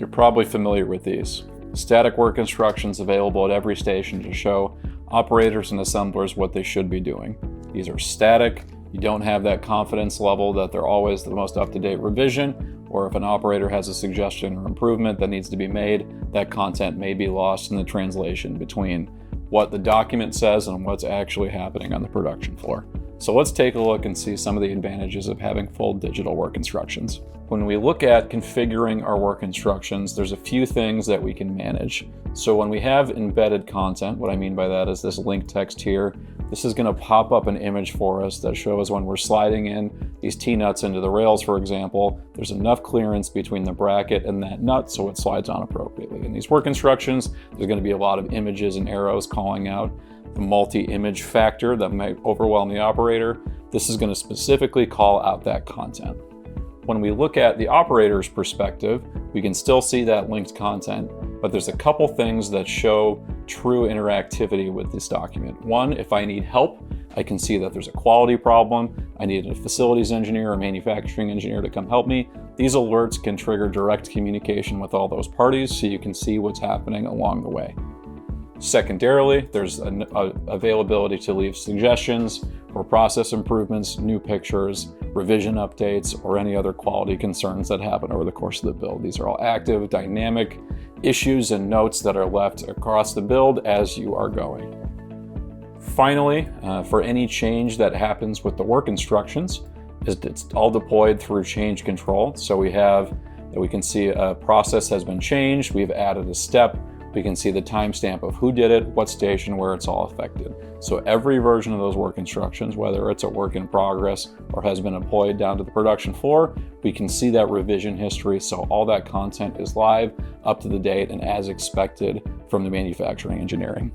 You're probably familiar with these. Static work instructions available at every station to show operators and assemblers what they should be doing. These are static. You don't have that confidence level that they're always the most up-to-date revision, or if an operator has a suggestion or improvement that needs to be made, that content may be lost in the translation between what the document says and what's actually happening on the production floor. So let's take a look and see some of the advantages of having full digital work instructions. When we look at configuring our work instructions, there's a few things that we can manage. So when we have embedded content, what I mean by that is this link text here, this is going to pop up an image for us that shows when we're sliding in these T-nuts into the rails, for example, there's enough clearance between the bracket and that nut so it slides on appropriately. In these work instructions, there's going to be a lot of images and arrows calling out the multi-image factor that might overwhelm the operator. This is going to specifically call out that content. When we look at the operator's perspective, we can still see that linked content, but there's a couple things that show true interactivity with this document. One, if I need help, I can see that there's a quality problem. I need a facilities engineer or manufacturing engineer to come help me. These alerts can trigger direct communication with all those parties so you can see what's happening along the way. Secondarily, there's an availability to leave suggestions for process improvements, new pictures, revision updates, or any other quality concerns that happen over the course of the build. These are all active, dynamic issues and notes that are left across the build as you are going. Finally, for any change that happens with the work instructions, it's all deployed through change control. So we can see a process has been changed, we've added a step, we can see the timestamp of who did it, what station, where it's all affected. So every version of those work instructions, whether it's a work in progress or has been deployed down to the production floor, we can see that revision history. So all that content is live, up to the date, and as expected from the manufacturing engineering.